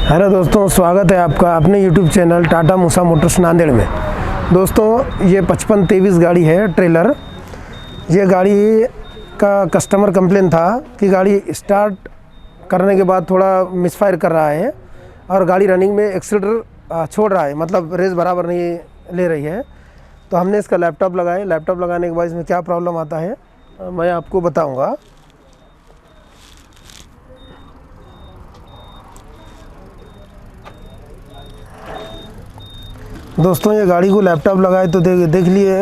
Hello दोस्तों, स्वागत है आपका अपने YouTube चैनल टाटा मूसा मोटर्स नांदेड़ में। दोस्तों, ये 5523 गाड़ी है ट्रेलर। ये गाड़ी का कस्टमर कंप्लेन था कि गाड़ी स्टार्ट करने के बाद थोड़ा मिसफायर कर रहा है और गाड़ी रनिंग में एक्सीलरेटर छोड़ रहा है, मतलब रेस बराबर नहीं ले रही है। तो हमने इसका लैपटॉप लगाया। लैपटॉप लगाने के बाद इसमें क्या प्रॉब्लम आता है मैं आपको बताऊँगा। दोस्तों, ये गाड़ी को लैपटॉप लगाए तो देख लिए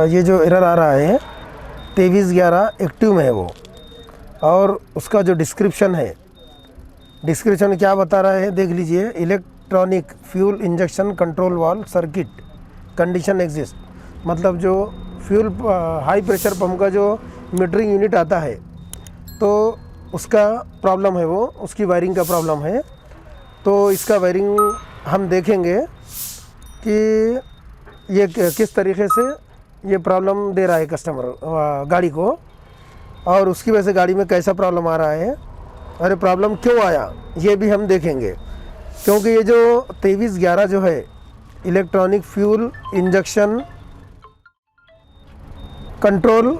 ये जो एरर आ रहा है 2311 एक्टिव में है वो। और उसका जो डिस्क्रिप्शन है, डिस्क्रिप्शन क्या बता रहा है देख लीजिए। Electronic fuel injection control valve circuit condition exist, मतलब जो फ्यूल हाई प्रेशर पंप का जो मीटरिंग यूनिट आता है तो उसका प्रॉब्लम है, वो उसकी वायरिंग का प्रॉब्लम है। तो इसका वायरिंग हम देखेंगे कि ये किस तरीके से ये प्रॉब्लम दे रहा है कस्टमर गाड़ी को, और उसकी वजह से गाड़ी में कैसा प्रॉब्लम आ रहा है और ये प्रॉब्लम क्यों आया ये भी हम देखेंगे। क्योंकि ये जो 2311 जो है electronic fuel injection control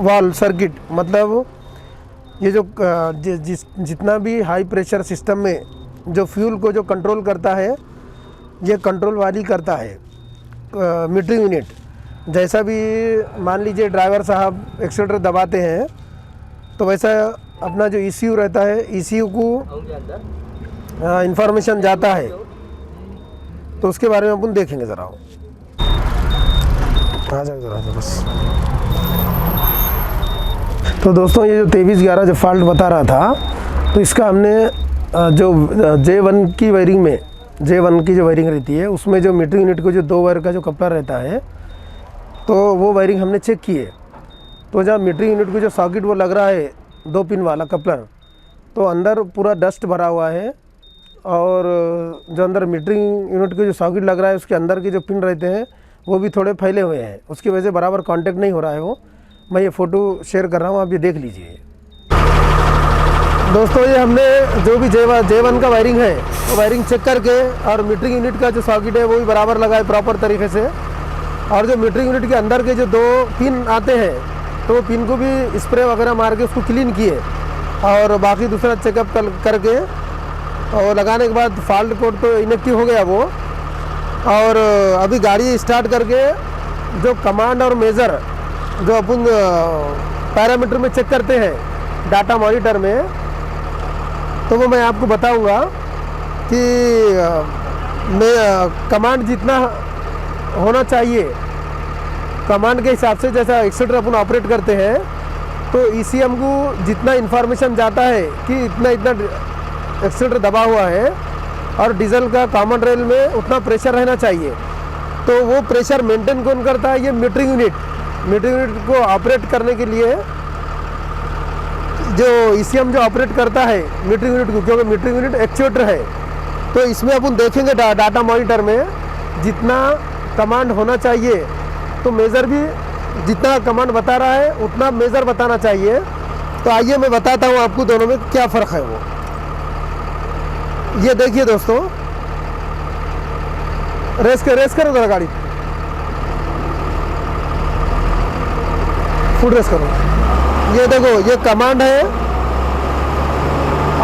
valve circuit, मतलब ये जो जितना भी हाई प्रेशर सिस्टम में जो फ्यूल को जो कंट्रोल करता है, ये कंट्रोल वाली करता है मीटरिंग यूनिट। जैसा भी मान लीजिए ड्राइवर साहब एक्सीलरेटर दबाते हैं तो वैसा अपना जो ECU रहता है, ECU को इंफॉर्मेशन जाता है। तो उसके बारे में अपन देखेंगे ज़रा। आ जाओ ज़रा बस। तो दोस्तों, ये जो 2311 जो फॉल्ट बता रहा था, तो इसका हमने जो J1 की वायरिंग में, J1 की जो वायरिंग रहती है उसमें जो मीटरिंग यूनिट को जो 2 वायर का जो कपलर रहता है, तो वो वायरिंग हमने चेक किए। तो जहाँ मीटरिंग यूनिट को जो सॉकेट वो लग रहा है 2 पिन वाला कपलर, तो अंदर पूरा डस्ट भरा हुआ है। और जो अंदर मीटरिंग यूनिट के जो सॉकेट लग रहा है उसके अंदर के जो पिन रहते हैं वो भी थोड़े फैले हुए हैं, उसकी वजह से बराबर कांटेक्ट नहीं हो रहा है वो। मैं ये फ़ोटो शेयर कर रहा हूँ, आप ये देख लीजिए। दोस्तों, ये हमने जो भी J1 का वायरिंग है वो वायरिंग चेक करके, और मीटरिंग यूनिट का जो सॉकेट है वो भी बराबर लगा है प्रॉपर तरीके से। और जो मीटरिंग यूनिट के अंदर के जो 2 पिन आते हैं तो वो पिन को भी स्प्रे वगैरह मार के उसको क्लीन किए, और बाकी दूसरा चेकअप करके और लगाने के बाद फॉल्ट कोड तो इनएक्टिव हो गया वो। और अभी गाड़ी स्टार्ट करके जो कमांड और मेज़र जो अपन पैरामीटर में चेक करते हैं डाटा मॉनिटर में, तो वो मैं आपको बताऊंगा कि कमांड जितना होना चाहिए, कमांड के हिसाब से जैसा एक्सीलरेटर अपन ऑपरेट करते हैं तो ECM को जितना इन्फॉर्मेशन जाता है कि इतना एक्सीलरेटर दबा हुआ है और डीजल का कॉमन रेल में उतना प्रेशर रहना चाहिए। तो वो प्रेशर मेंटेन कौन करता है? ये मीटरिंग यूनिट को ऑपरेट करने के लिए जो ECM जो ऑपरेट करता है मीटरिंग यूनिट को, क्योंकि मीटरिंग यूनिट एक्चुएटर है। तो इसमें अपन देखेंगे डाटा मॉनिटर में जितना कमांड होना चाहिए, तो मेज़र भी जितना कमांड बता रहा है उतना मेज़र बताना चाहिए। तो आइए मैं बताता हूँ आपको दोनों में क्या फ़र्क है वो। ये देखिए दोस्तों, रेस करो जरा गाड़ी, फुल रेस करो। ये देखो, ये कमांड है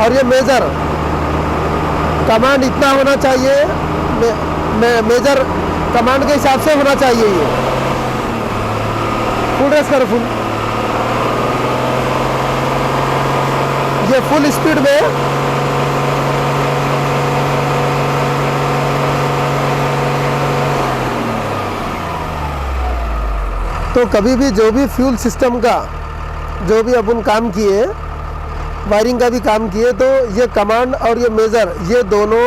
और ये मेजर। कमांड इतना होना चाहिए, मेजर कमांड के हिसाब से होना चाहिए। ये फुल रेस करो, फुल। ये फुल स्पीड में तो कभी भी जो भी फ्यूल सिस्टम का जो भी अपन काम किए, वायरिंग का भी काम किए, तो ये कमांड और ये मेज़र ये दोनों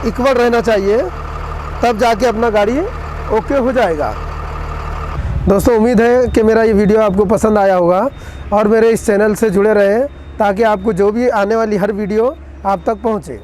इक्वल रहना चाहिए, तब जाके अपना गाड़ी ओके हो जाएगा। दोस्तों, उम्मीद है कि मेरा ये वीडियो आपको पसंद आया होगा और मेरे इस चैनल से जुड़े रहें ताकि आपको जो भी आने वाली हर वीडियो आप तक पहुँचे।